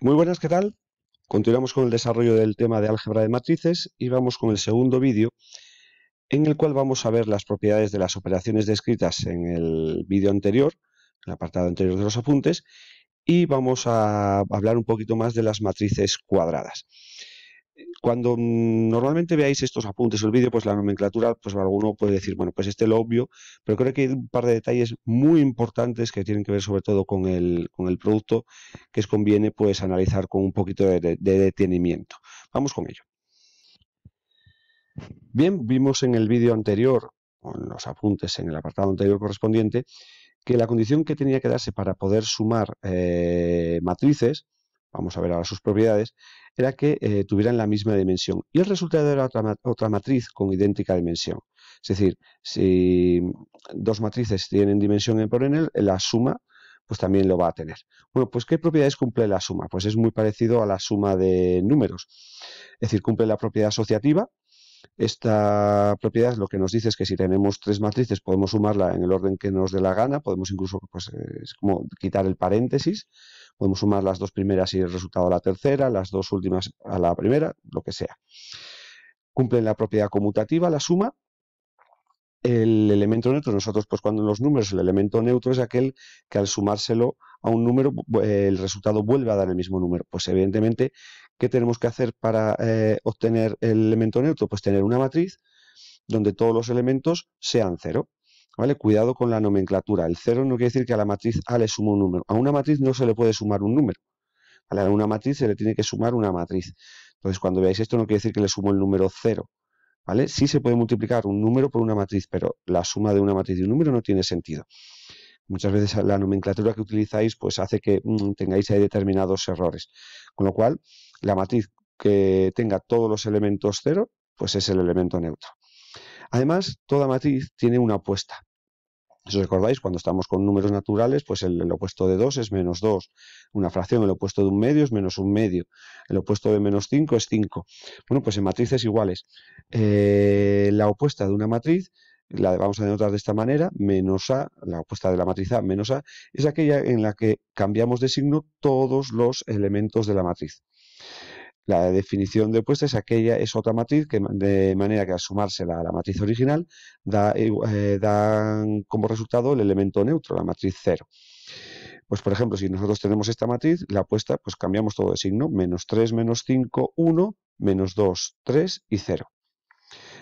Muy buenas, ¿qué tal? Continuamos con el desarrollo del tema de álgebra de matrices y vamos con el segundo vídeo en el cual vamos a ver las propiedades de las operaciones descritas en el vídeo anterior, en el apartado anterior de los apuntes, y vamos a hablar un poquito más de las matrices cuadradas. Cuando normalmente veáis estos apuntes o el vídeo, pues la nomenclatura, pues alguno puede decir, bueno, pues lo obvio, pero creo que hay un par de detalles muy importantes que tienen que ver sobre todo con el producto que os conviene pues analizar con un poquito de detenimiento. Vamos con ello. Bien, vimos en el vídeo anterior, o en los apuntes en el apartado anterior correspondiente, que la condición que tenía que darse para poder sumar matrices, vamos a ver ahora sus propiedades, era que tuvieran la misma dimensión. Y el resultado era otra matriz con idéntica dimensión. Es decir, si dos matrices tienen dimensión n por n, la suma pues también lo va a tener. Bueno, pues ¿qué propiedades cumple la suma? Pues es muy parecido a la suma de números. Es decir, cumple la propiedad asociativa. Esta propiedad lo que nos dice es que si tenemos tres matrices podemos sumarla en el orden que nos dé la gana, podemos incluso, pues es como quitar el paréntesis, podemos sumar las dos primeras y el resultado a la tercera, las dos últimas a la primera, lo que sea. Cumplen la propiedad conmutativa, la suma. El elemento neutro, nosotros pues cuando en los números el elemento neutro es aquel que al sumárselo a un número el resultado vuelve a dar el mismo número. Pues evidentemente, ¿qué tenemos que hacer para obtener el elemento neutro? Pues tener una matriz donde todos los elementos sean cero. ¿Vale? Cuidado con la nomenclatura. El cero no quiere decir que a la matriz A le sumo un número. A una matriz no se le puede sumar un número. ¿Vale? A una matriz se le tiene que sumar una matriz. Entonces, cuando veáis esto, no quiere decir que le sumo el número cero. ¿Vale? Sí se puede multiplicar un número por una matriz, pero la suma de una matriz y un número no tiene sentido. Muchas veces la nomenclatura que utilizáis pues hace que tengáis ahí determinados errores. Con lo cual, la matriz que tenga todos los elementos cero, pues es el elemento neutro. Además, toda matriz tiene una opuesta. Si os recordáis, cuando estamos con números naturales, pues el opuesto de 2 es menos 2. Una fracción, el opuesto de un medio es menos un medio. El opuesto de menos 5 es 5. Bueno, pues en matrices iguales. La opuesta de una matriz, la vamos a denotar de esta manera, menos A, la opuesta de la matriz A menos A, es aquella en la que cambiamos de signo todos los elementos de la matriz. La definición de opuesta es otra matriz que de manera que al sumársela a la matriz original dan como resultado el elemento neutro, la matriz 0. Pues por ejemplo, si nosotros tenemos esta matriz, la opuesta, pues cambiamos todo de signo, menos 3, menos 5, 1, menos 2, 3 y 0.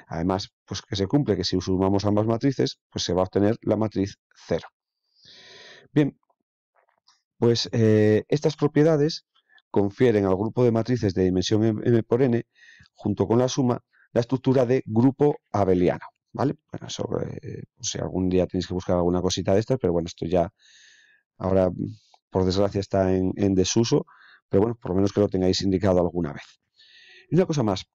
Además, pues que se cumple que si sumamos ambas matrices, pues se va a obtener la matriz 0. Bien, pues estas propiedades confieren al grupo de matrices de dimensión m por n, junto con la suma, la estructura de grupo abeliano. ¿Vale? Bueno, eso, si algún día tenéis que buscar alguna cosita de estas, pero bueno, esto ya ahora, por desgracia, está en desuso, pero bueno, por lo menos que lo tengáis indicado alguna vez. Y una cosa más,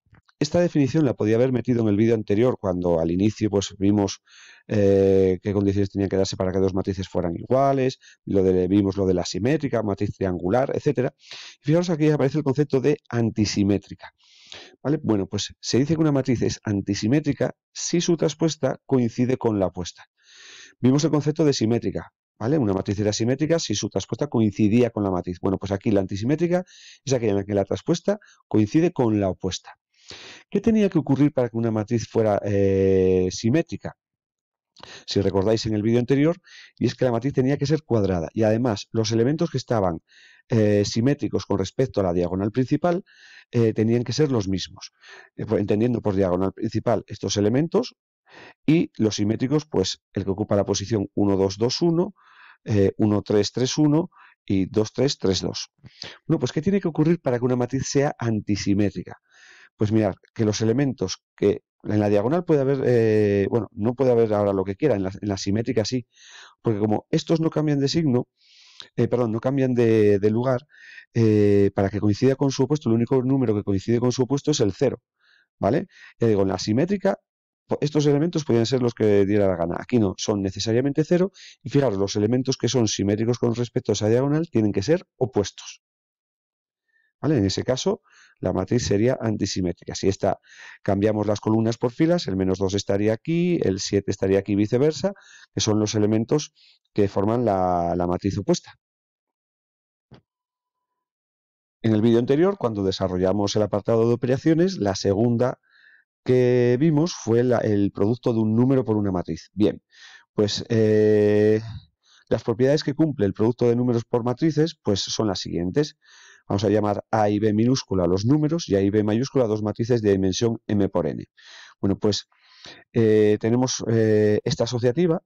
esta definición la podía haber metido en el vídeo anterior, cuando al inicio pues vimos qué condiciones tenían que darse para que dos matrices fueran iguales, vimos lo de la simétrica, matriz triangular, etcétera. Y fijaros aquí aparece el concepto de antisimétrica. ¿Vale? Bueno, pues se dice que una matriz es antisimétrica si su traspuesta coincide con la opuesta. Vimos el concepto de simétrica. ¿Vale? Una matriz era simétrica si su traspuesta coincidía con la matriz. Bueno, pues aquí la antisimétrica es aquella en la que la traspuesta coincide con la opuesta. ¿Qué tenía que ocurrir para que una matriz fuera simétrica? Si recordáis en el vídeo anterior, y es que la matriz tenía que ser cuadrada y además los elementos que estaban simétricos con respecto a la diagonal principal tenían que ser los mismos. Entendiendo por diagonal principal estos elementos y los simétricos, pues el que ocupa la posición 1, 2, 2, 1, 1, 3, 3, 1 y 2, 3, 3, 2. Bueno, pues ¿qué tiene que ocurrir para que una matriz sea antisimétrica? Pues mirad, que los elementos que en la diagonal puede haber, bueno, no puede haber ahora lo que quiera, en la simétrica sí, porque como estos no cambian de signo, perdón, no cambian de lugar, para que coincida con su opuesto, el único número que coincide con su opuesto es el 0, ¿vale? Ya digo, en la simétrica, estos elementos podrían ser los que diera la gana. Aquí no, son necesariamente 0, y fijaros, los elementos que son simétricos con respecto a esa diagonal tienen que ser opuestos. ¿Vale? En ese caso, la matriz sería antisimétrica. Si esta cambiamos las columnas por filas, el menos 2 estaría aquí, el 7 estaría aquí y viceversa, que son los elementos que forman la matriz opuesta. En el vídeo anterior, cuando desarrollamos el apartado de operaciones, la segunda que vimos fue el producto de un número por una matriz. Bien, pues las propiedades que cumple el producto de números por matrices pues son las siguientes. Vamos a llamar A y B minúscula a los números y A y B mayúscula a dos matrices de dimensión m por n. Bueno, pues tenemos esta asociativa,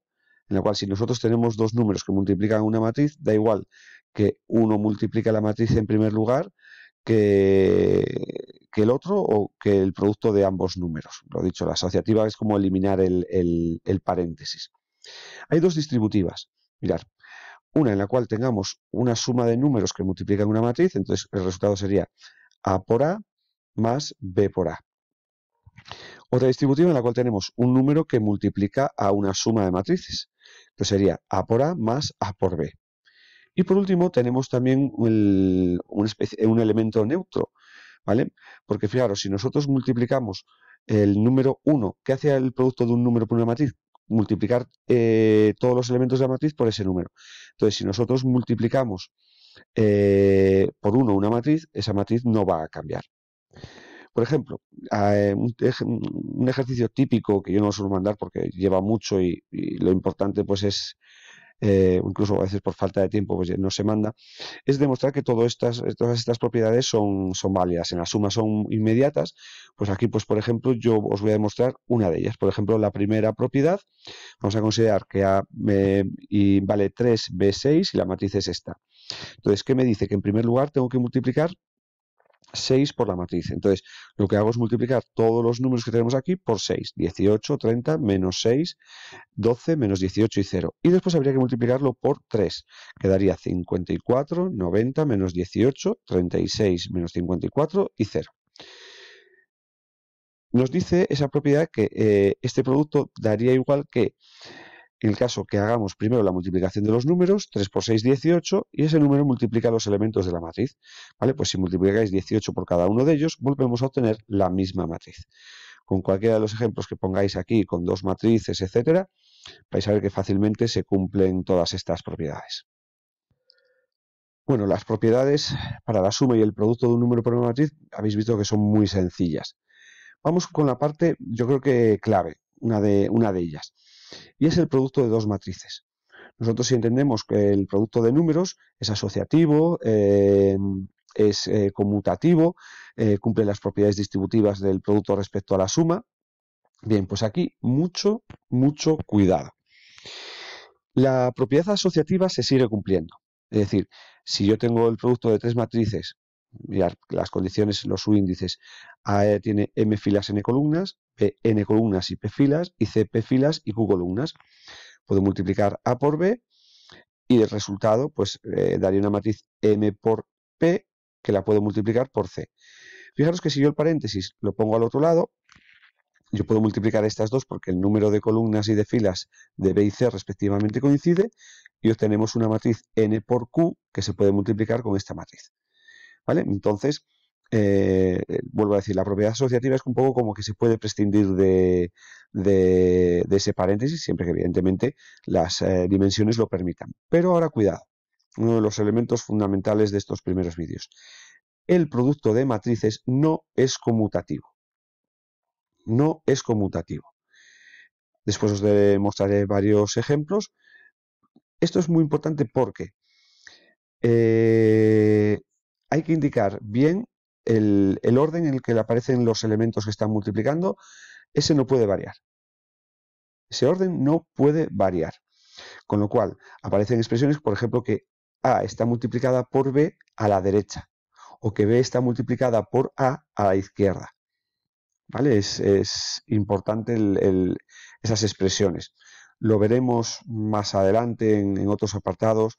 en la cual si nosotros tenemos dos números que multiplican una matriz, da igual que uno multiplica la matriz en primer lugar que el otro o que el producto de ambos números. Lo dicho, la asociativa es como eliminar el paréntesis. Hay dos distributivas. Mirad, una en la cual tengamos una suma de números que multiplican una matriz, entonces el resultado sería A por A más B por A. Otra distributiva en la cual tenemos un número que multiplica a una suma de matrices. Entonces sería A por A más A por B. Y por último tenemos también un elemento neutro, ¿vale? Porque fijaros, si nosotros multiplicamos el número 1, ¿qué hace el producto de un número por una matriz? Multiplicar todos los elementos de la matriz por ese número. Entonces, si nosotros multiplicamos por 1 una matriz, esa matriz no va a cambiar. Por ejemplo, un ejercicio típico que yo no suelo mandar porque lleva mucho y lo importante pues es, incluso a veces por falta de tiempo pues no se manda, es demostrar que todas estas propiedades son válidas. En la suma son inmediatas, pues aquí pues por ejemplo yo os voy a demostrar una de ellas. Por ejemplo, la primera propiedad, vamos a considerar que A vale 3, B 6 y la matriz es esta. Entonces, ¿qué me dice? Que en primer lugar tengo que multiplicar 6 por la matriz. Entonces, lo que hago es multiplicar todos los números que tenemos aquí por 6. 18, 30, menos 6, 12, menos 18 y 0. Y después habría que multiplicarlo por 3. Quedaría 54, 90, menos 18, 36, menos 54 y 0. Nos dice esa propiedad que este producto daría igual que en el caso que hagamos primero la multiplicación de los números, 3 por 6, 18, y ese número multiplica los elementos de la matriz. ¿Vale? Pues si multiplicáis 18 por cada uno de ellos, volvemos a obtener la misma matriz. Con cualquiera de los ejemplos que pongáis aquí, con dos matrices, etcétera, vais a ver que fácilmente se cumplen todas estas propiedades. Bueno, las propiedades para la suma y el producto de un número por una matriz habéis visto que son muy sencillas. Vamos con la parte, yo creo que clave, una de ellas. Y es el producto de dos matrices. Nosotros si entendemos que el producto de números es asociativo, es conmutativo, cumple las propiedades distributivas del producto respecto a la suma. Bien, pues aquí mucho cuidado. La propiedad asociativa se sigue cumpliendo. Es decir, si yo tengo el producto de tres matrices, mirad las condiciones, los subíndices, A tiene m filas n columnas, B n columnas y p filas, y C p filas y q columnas. Puedo multiplicar A por B y el resultado pues daría una matriz m por p que la puedo multiplicar por C. Fijaros que si yo el paréntesis lo pongo al otro lado, yo puedo multiplicar estas dos porque el número de columnas y de filas de B y C respectivamente coincide y obtenemos una matriz n por q que se puede multiplicar con esta matriz. ¿Vale? Entonces, vuelvo a decir, la propiedad asociativa es un poco como que se puede prescindir de ese paréntesis, siempre que evidentemente las dimensiones lo permitan. Pero ahora cuidado, uno de los elementos fundamentales de estos primeros vídeos. El producto de matrices no es conmutativo. No es conmutativo. Después os demostraré varios ejemplos. Esto es muy importante porque hay que indicar bien el orden en el que le aparecen los elementos que están multiplicando. Ese no puede variar. Ese orden no puede variar. Con lo cual, aparecen expresiones, por ejemplo, que A está multiplicada por B a la derecha o que B está multiplicada por A la izquierda. ¿Vale? Es importante esas expresiones. Lo veremos más adelante en otros apartados.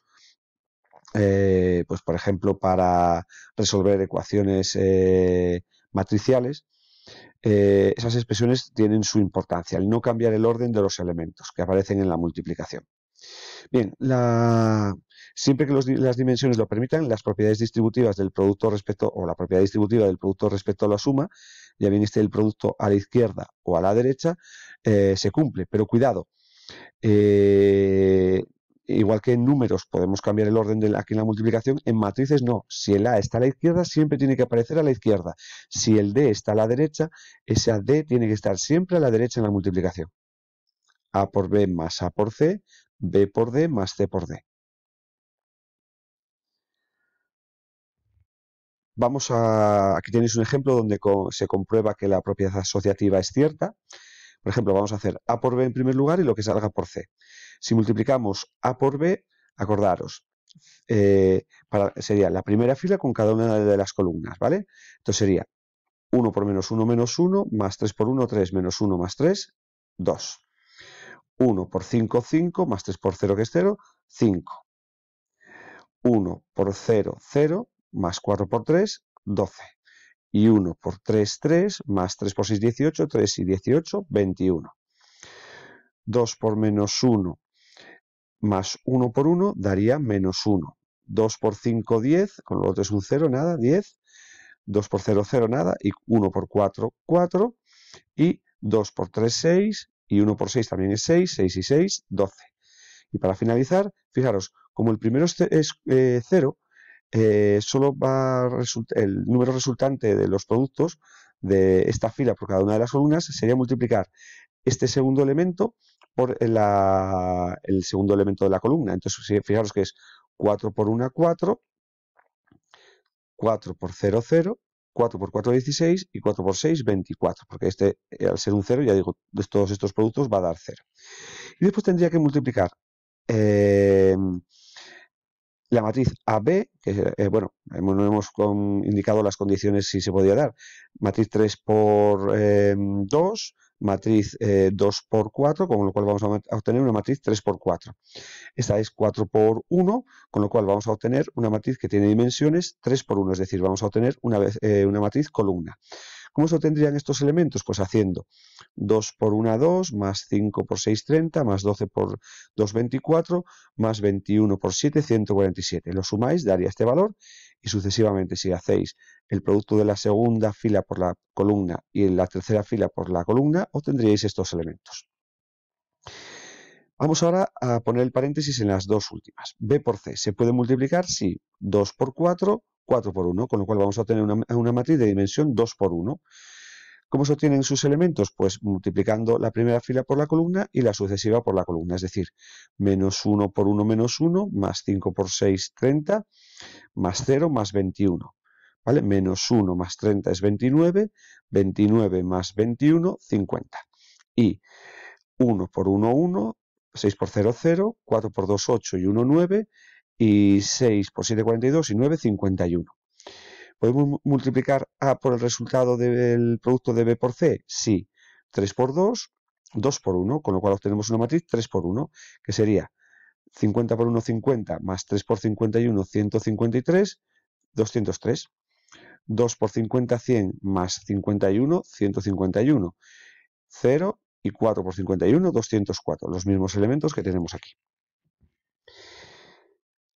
Pues por ejemplo, para resolver ecuaciones matriciales, esas expresiones tienen su importancia, al no cambiar el orden de los elementos que aparecen en la multiplicación. Bien, siempre que las dimensiones lo permitan, las propiedades distributivas del producto o la propiedad distributiva del producto respecto a la suma, ya bien esté el producto a la izquierda o a la derecha, se cumple. Pero cuidado, igual que en números podemos cambiar el orden aquí en la multiplicación, en matrices no. Si el A está a la izquierda, siempre tiene que aparecer a la izquierda. Si el D está a la derecha, esa D tiene que estar siempre a la derecha en la multiplicación. A por B más A por C, B por D más C por D. Aquí tenéis un ejemplo donde se comprueba que la propiedad asociativa es cierta. Por ejemplo, vamos a hacer A por B en primer lugar y lo que salga por C. Si multiplicamos A por B, acordaros, sería la primera fila con cada una de las columnas, ¿vale? Entonces sería 1 por menos 1 menos 1, más 3 por 1, 3, menos 1 más 3, 2. 1 por 5, 5, más 3 por 0, que es 0, 5. 1 por 0, 0, más 4 por 3, 12. Y 1 por 3, 3, más 3 por 6, 18, 3 y 18, 21. 2 por menos 1 más 1 por 1 daría menos 1. 2 por 5, 10, con lo otro es un 0, nada, 10. 2 por 0, 0, nada, y 1 por 4, 4. Y 2 por 3, 6, y 1 por 6 también es 6, 6 y 6, 12. Y para finalizar, fijaros, como el primero es 0, solo va el número resultante de los productos de esta fila por cada una de las columnas sería multiplicar este segundo elemento por el segundo elemento de la columna. Entonces, fijaros que es 4 por 1, 4, 4 por 0, 0, 4 por 4, 16 y 4 por 6, 24, porque este, al ser un 0, ya digo, de todos estos productos va a dar 0. Y después tendría que multiplicar la matriz AB, que bueno, no hemos indicado las condiciones si se podía dar. Matriz 3 por 2, matriz 2 por 4, con lo cual vamos a obtener una matriz 3 por 4. Esta es 4 por 1, con lo cual vamos a obtener una matriz que tiene dimensiones 3 por 1, es decir, vamos a obtener una matriz columna. ¿Cómo se obtendrían estos elementos? Pues haciendo 2 por 1, 2, más 5 por 6, 30, más 12 por 2, 24, más 21 por 7, 147. Lo sumáis, daría este valor y sucesivamente si hacéis el producto de la segunda fila por la columna y la tercera fila por la columna, obtendríais estos elementos. Vamos ahora a poner el paréntesis en las dos últimas. B por C se puede multiplicar, sí, 2 por 4, 4 por 1, con lo cual vamos a obtener una matriz de dimensión 2 por 1. ¿Cómo se obtienen sus elementos? Pues multiplicando la primera fila por la columna y la sucesiva por la columna, es decir, menos 1 por 1 menos 1, más 5 por 6, 30, más 0 más 21. ¿Vale? Menos 1 más 30 es 29, 29 más 21, 50. Y 1 por 1, 1, 6 por 0, 0, 4 por 2, 8 y 1, 9, y 6 por 7, 42 y 9, 51. ¿Podemos multiplicar A por el resultado del producto de B por C? Sí. 3 por 2, 2 por 1, con lo cual obtenemos una matriz 3 por 1, que sería 50 por 1, 50, más 3 por 51, 153, 203. 2 por 50, 100, más 51, 151. 0 y 4 por 51, 204. Los mismos elementos que tenemos aquí.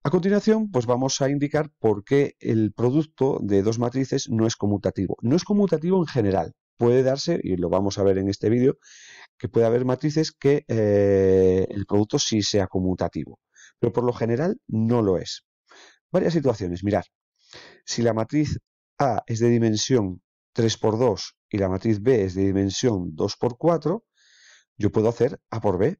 A continuación, pues vamos a indicar por qué el producto de dos matrices no es conmutativo. No es conmutativo en general. Puede darse, y lo vamos a ver en este vídeo, que puede haber matrices que el producto sí sea conmutativo. Pero por lo general no lo es. Varias situaciones. Mirad, si la matriz A es de dimensión 3 por 2 y la matriz B es de dimensión 2 por 4, yo puedo hacer A por B,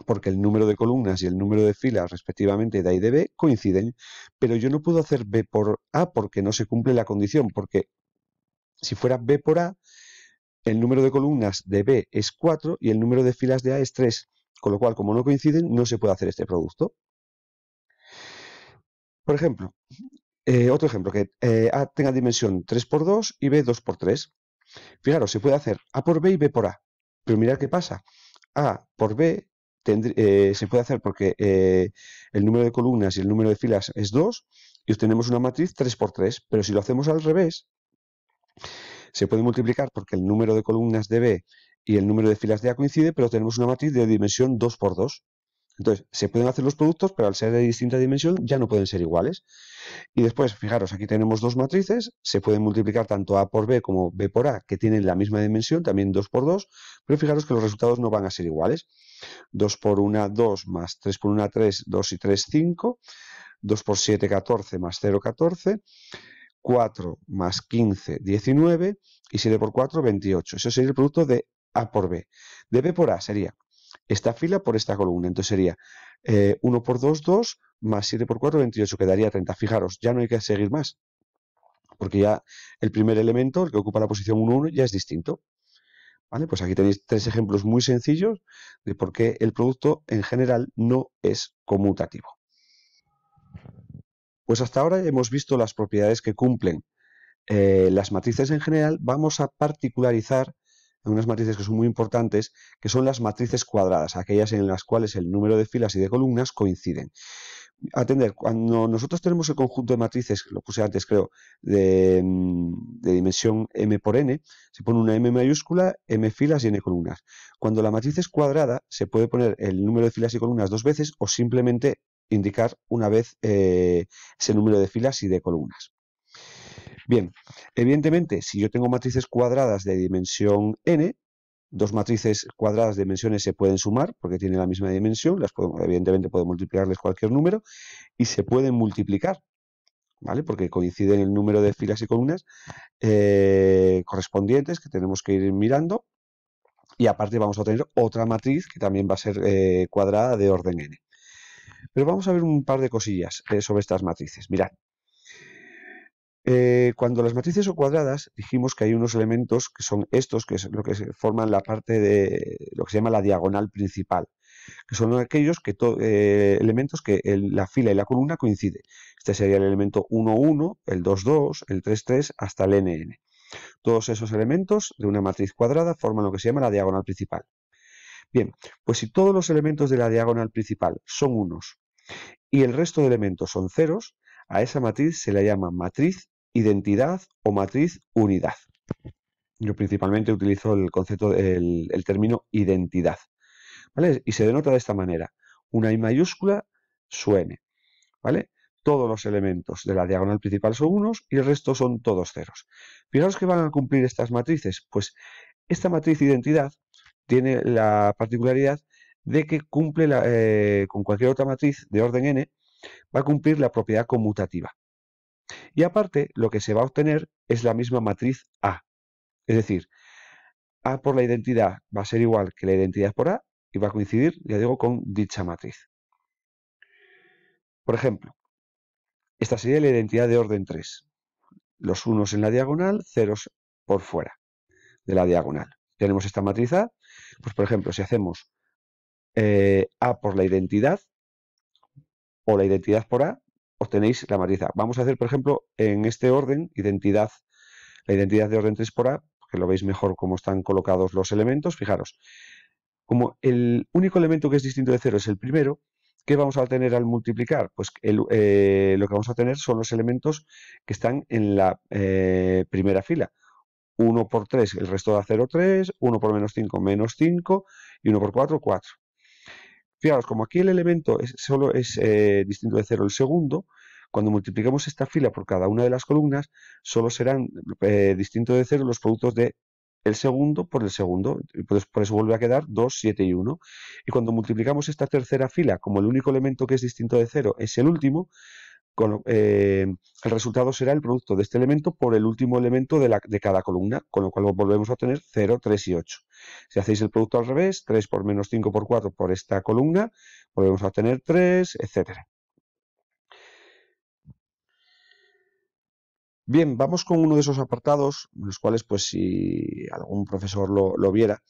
porque el número de columnas y el número de filas respectivamente de A y de B coinciden, pero yo no puedo hacer B por A porque no se cumple la condición, porque si fuera B por A, el número de columnas de B es 4 y el número de filas de A es 3, con lo cual, como no coinciden, no se puede hacer este producto. Por ejemplo, otro ejemplo, que A tenga dimensión 3 por 2 y B 2 por 3. Fijaros, se puede hacer A por B y B por A, pero mirad qué pasa. A por B se puede hacer porque el número de columnas y el número de filas es 2 y obtenemos una matriz 3 por 3, pero si lo hacemos al revés, se puede multiplicar porque el número de columnas de B y el número de filas de A coincide, pero tenemos una matriz de dimensión 2 por 2. Entonces, se pueden hacer los productos, pero al ser de distinta dimensión ya no pueden ser iguales. Y después, fijaros, aquí tenemos dos matrices, se pueden multiplicar tanto A por B como B por A, que tienen la misma dimensión, también 2 por 2, pero fijaros que los resultados no van a ser iguales. 2 por 1, 2, más 3 por 1, 3, 2 y 3, 5, 2 por 7, 14, más 0, 14, 4 más 15, 19, y 7 por 4, 28. Eso sería el producto de A por B. De B por A sería esta fila por esta columna. Entonces sería 1 por 2, 2, más 7 por 4, 28, quedaría 30. Fijaros, ya no hay que seguir más, porque ya el primer elemento, el que ocupa la posición 1, 1, ya es distinto. ¿Vale? Pues aquí tenéis tres ejemplos muy sencillos de por qué el producto en general no es conmutativo. Pues hasta ahora hemos visto las propiedades que cumplen las matrices en general. Vamos a particularizar unas matrices que son muy importantes, que son las matrices cuadradas, aquellas en las cuales el número de filas y de columnas coinciden. Atender, cuando nosotros tenemos el conjunto de matrices, lo puse antes creo, de dimensión m por n, se pone una m mayúscula, m filas y n columnas. Cuando la matriz es cuadrada, se puede poner el número de filas y columnas dos veces o simplemente indicar una vez ese número de filas y de columnas. Bien, evidentemente, si yo tengo matrices cuadradas de dimensión n, dos matrices cuadradas de dimensión n se pueden sumar porque tienen la misma dimensión, evidentemente puedo multiplicarles cualquier número y se pueden multiplicar, ¿vale? Porque coinciden el número de filas y columnas correspondientes que tenemos que ir mirando, y aparte vamos a tener otra matriz que también va a ser cuadrada de orden n. Pero vamos a ver un par de cosillas sobre estas matrices. Mirad. Cuando las matrices son cuadradas, dijimos que hay unos elementos que son estos, que es lo que forman la parte de lo que se llama la diagonal principal, que son aquellos elementos que la fila y la columna coinciden. Este sería el elemento 1, 1, el 2, 2, el 3, 3, hasta el n, n. Todos esos elementos de una matriz cuadrada forman lo que se llama la diagonal principal. Bien, pues si todos los elementos de la diagonal principal son unos y el resto de elementos son ceros, a esa matriz se le llama matriz identidad o matriz unidad. Yo principalmente utilizo el concepto, el término identidad, ¿vale? Y se denota de esta manera: una I mayúscula, su n, ¿vale? Todos los elementos de la diagonal principal son unos y el resto son todos ceros. Fijaos que van a cumplir estas matrices. Pues esta matriz identidad tiene la particularidad de que cumple con cualquier otra matriz de orden n, va a cumplir la propiedad conmutativa. Y aparte, lo que se va a obtener es la misma matriz A. Es decir, A por la identidad va a ser igual que la identidad por A y va a coincidir, ya digo, con dicha matriz. Por ejemplo, esta sería la identidad de orden 3. Los unos en la diagonal, ceros por fuera de la diagonal. Tenemos esta matriz A. Pues, por ejemplo, si hacemos A por la identidad o la identidad por A, obtenéis la matriz A. Vamos a hacer, por ejemplo, en este orden, la identidad de orden 3 por A, que lo veis mejor cómo están colocados los elementos. Fijaros, como el único elemento que es distinto de 0 es el primero, ¿qué vamos a tener al multiplicar? Pues lo que vamos a tener son los elementos que están en la primera fila. 1 por 3, el resto da 0, 3, 1 por menos 5, menos 5, y 1 por 4, 4. Fijaros, como aquí el elemento solo es distinto de 0 el segundo, cuando multiplicamos esta fila por cada una de las columnas, solo serán distintos de 0 los productos de el segundo por el segundo, y por eso vuelve a quedar 2, 7 y 1. Y cuando multiplicamos esta tercera fila, como el único elemento que es distinto de 0 es el último, el resultado será el producto de este elemento por el último elemento de cada columna, con lo cual volvemos a obtener 0, 3 y 8. Si hacéis el producto al revés, 3 por menos 5 por 4 por esta columna, volvemos a obtener 3, etc. Bien, vamos con uno de esos apartados, los cuales, pues, si algún profesor lo viera,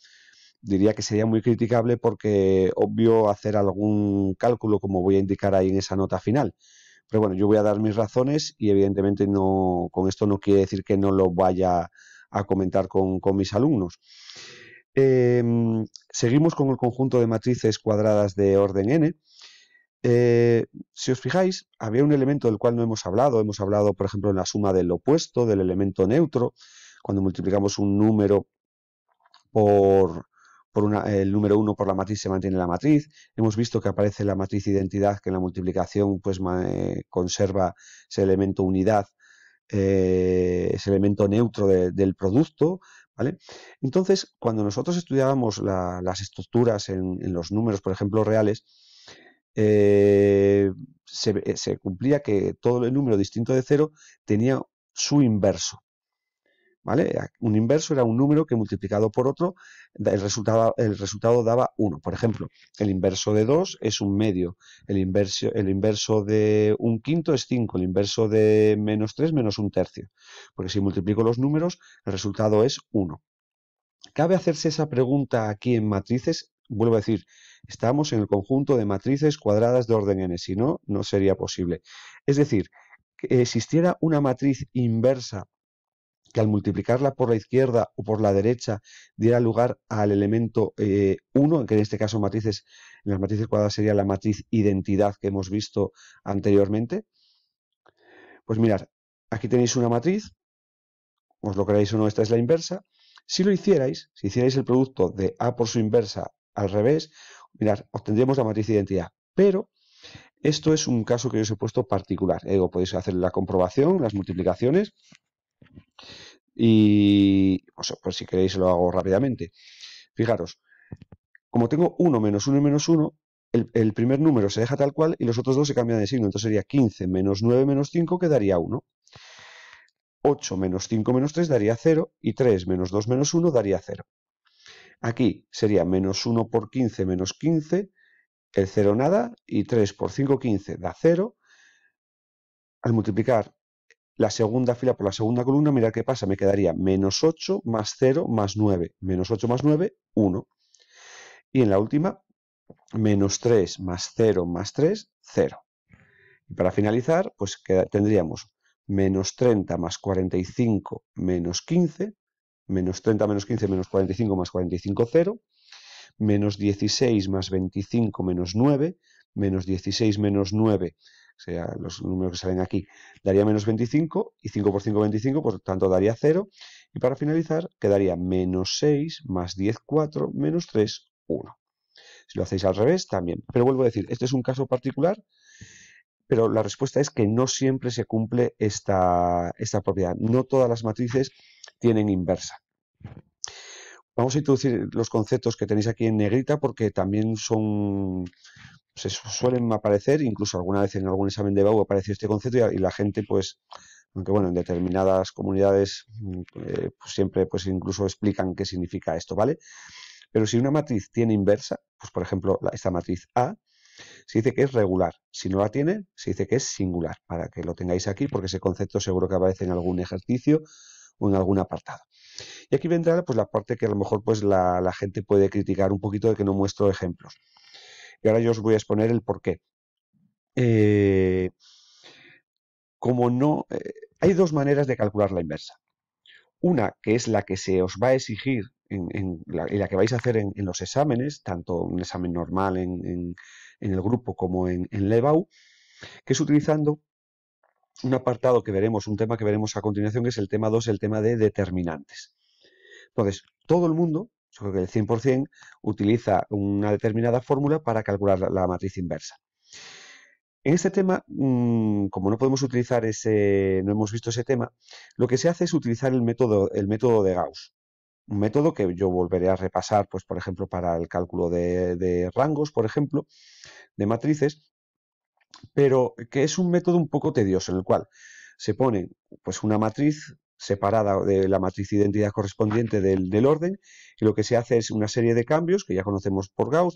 diría que sería muy criticable porque obvio hacer algún cálculo, como voy a indicar ahí en esa nota final. Pero bueno, yo voy a dar mis razones y evidentemente con esto no quiere decir que no lo vaya a comentar con mis alumnos. Seguimos con el conjunto de matrices cuadradas de orden n. Si os fijáis, había un elemento del cual no hemos hablado, por ejemplo, en la suma del opuesto, del elemento neutro, cuando multiplicamos un número por el número 1 por la matriz se mantiene la matriz. Hemos visto que aparece la matriz identidad, que en la multiplicación pues conserva ese elemento unidad, ese elemento neutro del producto, ¿vale? Entonces, cuando nosotros estudiábamos las estructuras en los números, por ejemplo, reales, se cumplía que todo el número distinto de 0 tenía su inverso, ¿vale? Un inverso era un número que multiplicado por otro, el resultado daba 1. Por ejemplo, el inverso de 2 es un medio, el inverso de un quinto es 5, el inverso de menos 3 menos un tercio. Porque si multiplico los números, el resultado es 1. ¿Cabe hacerse esa pregunta aquí en matrices? Vuelvo a decir, estamos en el conjunto de matrices cuadradas de orden n, si no, no sería posible. Es decir, que existiera una matriz inversa que al multiplicarla por la izquierda o por la derecha diera lugar al elemento 1, que en este caso en las matrices cuadradas sería la matriz identidad que hemos visto anteriormente. Pues mirad, aquí tenéis una matriz, os lo creáis o no, esta es la inversa. Si lo hicierais, si hicierais el producto de A por su inversa al revés, mirad, obtendríamos la matriz identidad. Pero esto es un caso que yo os he puesto particular. Podéis hacer la comprobación, las multiplicaciones. Y pues si queréis lo hago rápidamente. Fijaros, como tengo 1 menos 1 y menos 1, el primer número se deja tal cual y los otros dos se cambian de signo. Entonces sería 15 menos 9 menos 5, que daría 1. 8 menos 5 menos 3 daría 0 y 3 menos 2 menos 1 daría 0. Aquí sería menos 1 por 15 menos 15, el 0 nada, y 3 por 5, 15 da 0. Al multiplicar la segunda fila por la segunda columna, mirad qué pasa, me quedaría menos 8 más 0 más 9. Menos 8 más 9, 1. Y en la última, menos 3 más 0 más 3, 0. Y para finalizar, pues tendríamos menos 30 más 45 menos 15, menos 30 menos 15 menos 45 más 45, 0, menos 16 más 25 menos 9, menos 16 menos 9, o sea, los números que salen aquí, daría menos 25, y 5 por 5, 25, por lo tanto daría 0, y para finalizar quedaría menos 6 más 10, 4, menos 3, 1. Si lo hacéis al revés, también. Pero vuelvo a decir, este es un caso particular, pero la respuesta es que no siempre se cumple esta propiedad. No todas las matrices tienen inversa. Vamos a introducir los conceptos que tenéis aquí en negrita porque también se suelen aparecer, incluso alguna vez en algún examen de BAU apareció este concepto y la gente, pues, aunque bueno, en determinadas comunidades pues siempre pues incluso explican qué significa esto, ¿vale? Pero si una matriz tiene inversa, pues por ejemplo esta matriz A, se dice que es regular. Si no la tiene, se dice que es singular, para que lo tengáis aquí porque ese concepto seguro que aparece en algún ejercicio o en algún apartado. Y aquí vendrá pues la parte que a lo mejor pues la gente puede criticar un poquito de que no muestro ejemplos. Y ahora yo os voy a exponer el por qué. Como no, hay dos maneras de calcular la inversa. Una que es la que se os va a exigir y la que vais a hacer en los exámenes, tanto un examen normal en el grupo como en LEBAU, que es utilizando un apartado que veremos, un tema que veremos a continuación, que es el tema 2, el tema de determinantes. Entonces, todo el mundo, yo creo que el 100%, utiliza una determinada fórmula para calcular la matriz inversa. En este tema, como no podemos utilizar no hemos visto ese tema, lo que se hace es utilizar el método de Gauss. Un método que yo volveré a repasar, pues, por ejemplo, para el cálculo de rangos, por ejemplo, de matrices, pero que es un método un poco tedioso, en el cual se pone pues, una matriz separada de la matriz de identidad correspondiente del orden, y lo que se hace es una serie de cambios que ya conocemos por Gauss,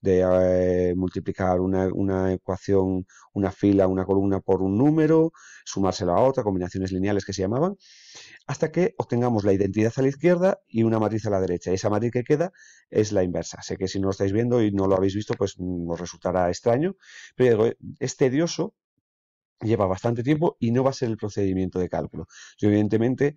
de multiplicar una ecuación, una fila, una columna por un número, sumárselo a otra, combinaciones lineales que se llamaban, hasta que obtengamos la identidad a la izquierda y una matriz a la derecha. Y esa matriz que queda es la inversa. Sé que si no lo estáis viendo y no lo habéis visto, pues os resultará extraño, pero digo, es tedioso, lleva bastante tiempo y no va a ser el procedimiento de cálculo. Yo, evidentemente,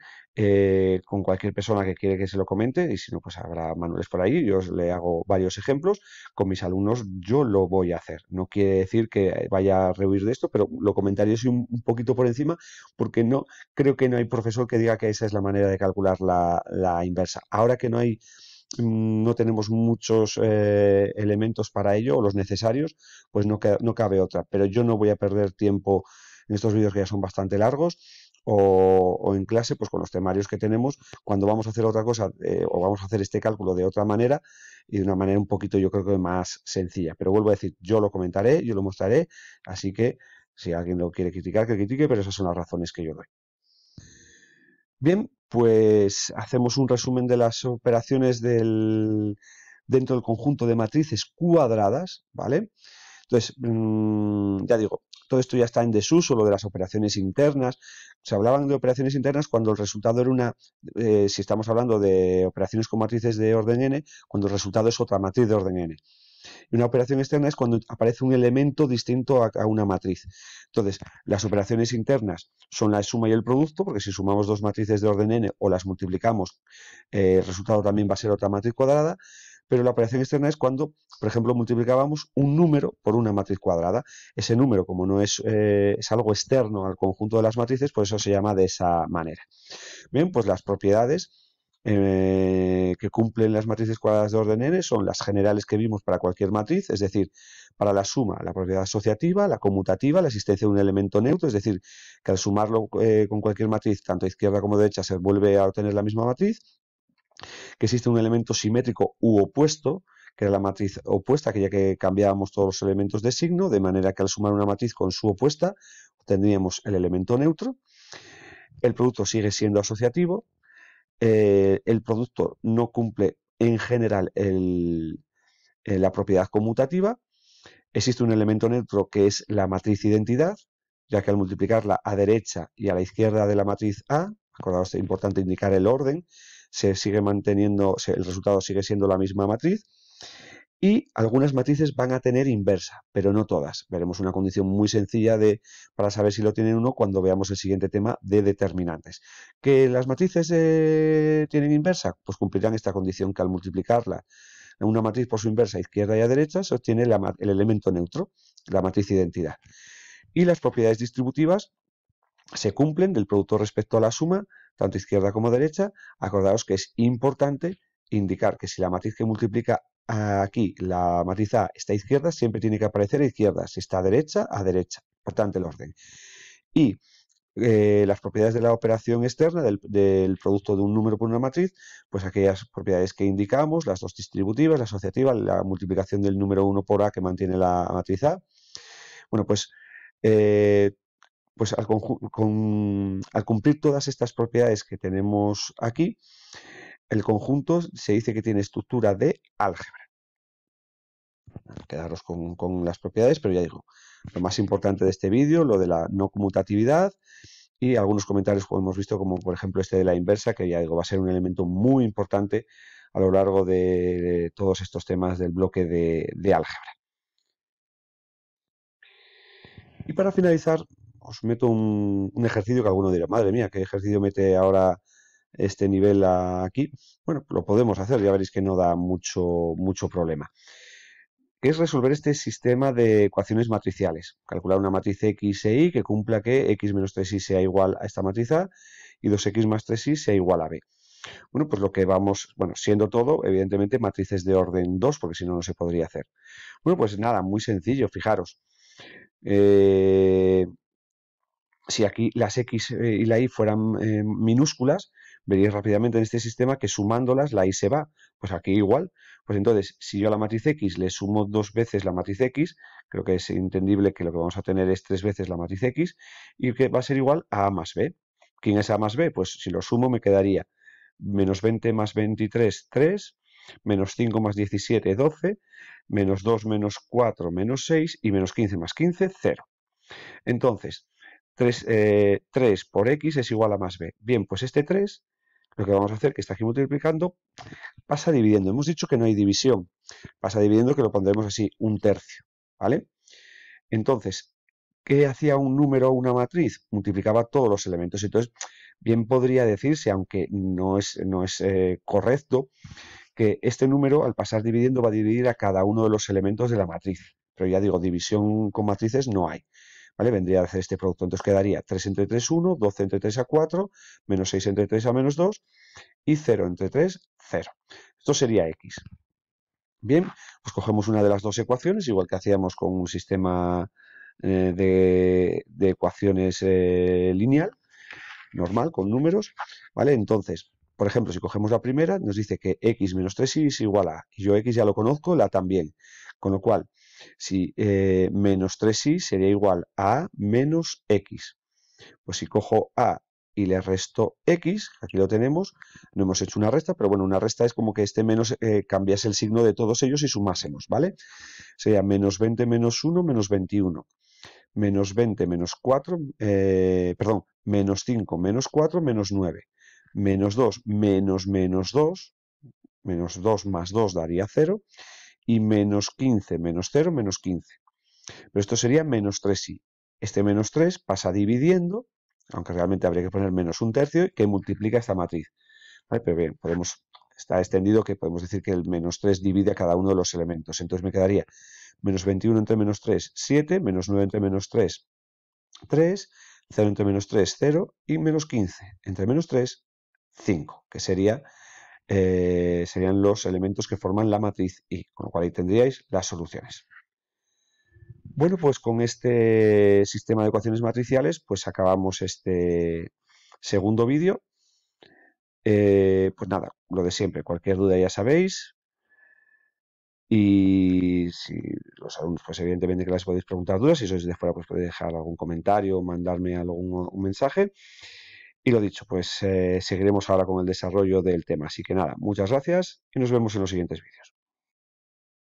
con cualquier persona que quiere que se lo comente, y si no, pues habrá manuales por ahí, yo le hago varios ejemplos, con mis alumnos yo lo voy a hacer. No quiere decir que vaya a rehuir de esto, pero lo comentaré así un poquito por encima, porque no creo que no hay profesor que diga que esa es la manera de calcular la inversa. Ahora que no hay no tenemos muchos elementos para ello o los necesarios, pues no cabe otra. Pero yo no voy a perder tiempo en estos vídeos que ya son bastante largos o en clase, pues con los temarios que tenemos, cuando vamos a hacer otra cosa o vamos a hacer este cálculo de otra manera y de una manera un poquito yo creo que más sencilla. Pero vuelvo a decir, yo lo comentaré, yo lo mostraré, así que si alguien lo quiere criticar, que critique, pero esas son las razones que yo doy. Bien, pues hacemos un resumen de las operaciones dentro del conjunto de matrices cuadradas, ¿vale? Entonces, ya digo, todo esto ya está en desuso, lo de las operaciones internas. Se hablaban de operaciones internas cuando el resultado era si estamos hablando de operaciones con matrices de orden n, cuando el resultado es otra matriz de orden n. Y una operación externa es cuando aparece un elemento distinto a una matriz. Entonces, las operaciones internas son la suma y el producto, porque si sumamos dos matrices de orden n o las multiplicamos, el resultado también va a ser otra matriz cuadrada. Pero la operación externa es cuando, por ejemplo, multiplicábamos un número por una matriz cuadrada. Ese número, como no es algo externo al conjunto de las matrices, por eso se llama de esa manera. Bien, pues las propiedades que cumplen las matrices cuadradas de orden n son las generales que vimos para cualquier matriz, es decir, para la suma, la propiedad asociativa, la conmutativa, la existencia de un elemento neutro, es decir, que al sumarlo con cualquier matriz, tanto izquierda como derecha, se vuelve a obtener la misma matriz, que existe un elemento simétrico u opuesto, que era la matriz opuesta, aquella que cambiábamos todos los elementos de signo, de manera que al sumar una matriz con su opuesta, obtendríamos el elemento neutro. El producto sigue siendo asociativo. El producto no cumple en general la propiedad conmutativa. Existe un elemento neutro que es la matriz identidad, ya que al multiplicarla a derecha y a la izquierda de la matriz A, acordaos, es importante indicar el orden, se sigue manteniendo, el resultado sigue siendo la misma matriz. Y algunas matrices van a tener inversa, pero no todas. Veremos una condición muy sencilla para saber si lo tienen uno cuando veamos el siguiente tema de determinantes. ¿Que las matrices tienen inversa? Pues cumplirán esta condición, que al multiplicarla una matriz por su inversa a izquierda y a derecha se obtiene el elemento neutro, la matriz identidad. Y las propiedades distributivas se cumplen del producto respecto a la suma, tanto izquierda como derecha. Acordaos que es importante indicar que si la matriz que multiplica aquí, la matriz A, está a izquierda, siempre tiene que aparecer a izquierda. Si está a derecha, importante el orden. Y las propiedades de la operación externa, del producto de un número por una matriz, pues aquellas propiedades que indicamos, las dos distributivas, la asociativa, la multiplicación del número 1 por A que mantiene la matriz A. Bueno, pues al cumplir todas estas propiedades que tenemos aquí, el conjunto se dice que tiene estructura de álgebra. Quedaros con las propiedades, pero ya digo, lo más importante de este vídeo, lo de la no conmutatividad, y algunos comentarios que hemos visto, como por ejemplo este de la inversa, que ya digo, va a ser un elemento muy importante a lo largo de todos estos temas del bloque de álgebra. Y para finalizar, os meto un ejercicio que alguno dirá, madre mía, ¿qué ejercicio mete ahora este nivel aquí? Bueno, lo podemos hacer, ya veréis que no da mucho problema. Que es resolver este sistema de ecuaciones matriciales. Calcular una matriz X e Y que cumpla que X menos 3Y sea igual a esta matriz A y 2X más 3Y sea igual a B. Bueno, pues lo que vamos, siendo todo, evidentemente, matrices de orden 2, porque si no, no se podría hacer. Bueno, pues nada, muy sencillo, fijaros. Si aquí las X y la Y fueran minúsculas, veréis rápidamente en este sistema que sumándolas la Y se va. Pues aquí igual. Pues entonces, si yo a la matriz X le sumo 2 veces la matriz X, creo que es entendible que lo que vamos a tener es 3 veces la matriz X y que va a ser igual a A más B. ¿Quién es A más B? Pues si lo sumo me quedaría menos 20 más 23, 3, menos 5 más 17, 12, menos 2 menos 4, menos 6 y menos 15 más 15, 0. Entonces, 3 por X es igual a más B. Bien, pues este 3, lo que vamos a hacer, que está aquí multiplicando, pasa dividiendo. Hemos dicho que no hay división. Pasa dividiendo, que lo pondremos así, 1/3, ¿vale? Entonces, ¿qué hacía un número o una matriz? Multiplicaba todos los elementos. Entonces, bien podría decirse, aunque no es correcto, que este número, al pasar dividiendo, va a dividir a cada uno de los elementos de la matriz. Pero ya digo, división con matrices no hay. ¿Vale? Vendría a hacer este producto. Entonces quedaría 3 entre 3, 1, 12 entre 3 a 4, menos 6 entre 3 a menos 2 y 0 entre 3, 0. Esto sería X. Bien, pues cogemos una de las dos ecuaciones, igual que hacíamos con un sistema de ecuaciones lineal, normal, con números, ¿vale? Entonces, por ejemplo, si cogemos la primera, nos dice que x menos 3y es igual a, y yo x ya lo conozco, la también, con lo cual, si menos 3y sería igual a menos x, pues si cojo a y le resto x, aquí lo tenemos, no hemos hecho una resta, pero bueno, una resta es como que este menos cambiase el signo de todos ellos y sumásemos, ¿vale? Sería menos 20 menos 1 menos 21, menos 20 menos 4, perdón, menos 5 menos 4 menos 9, menos 2 menos menos 2, menos 2 más 2 daría 0, y menos 15 menos 0 menos 15. Pero esto sería menos 3y. Este menos 3 pasa dividiendo, aunque realmente habría que poner menos un tercio, que multiplica esta matriz. ¿Vale? Pero bien, está extendido que podemos decir que el menos 3 divide a cada uno de los elementos. Entonces me quedaría menos 21 entre menos 3, 7, menos 9 entre menos 3, 3, 0 entre menos 3, 0, y menos 15 entre menos 3, 5, que serían los elementos que forman la matriz Y, con lo cual ahí tendríais las soluciones. Bueno, pues con este sistema de ecuaciones matriciales, pues acabamos este segundo vídeo. Pues nada, lo de siempre, cualquier duda ya sabéis. Y si los alumnos, pues evidentemente que les podéis preguntar dudas, si sois de fuera, pues podéis dejar algún comentario, mandarme un mensaje. Y lo dicho, pues seguiremos ahora con el desarrollo del tema. Así que nada, muchas gracias y nos vemos en los siguientes vídeos.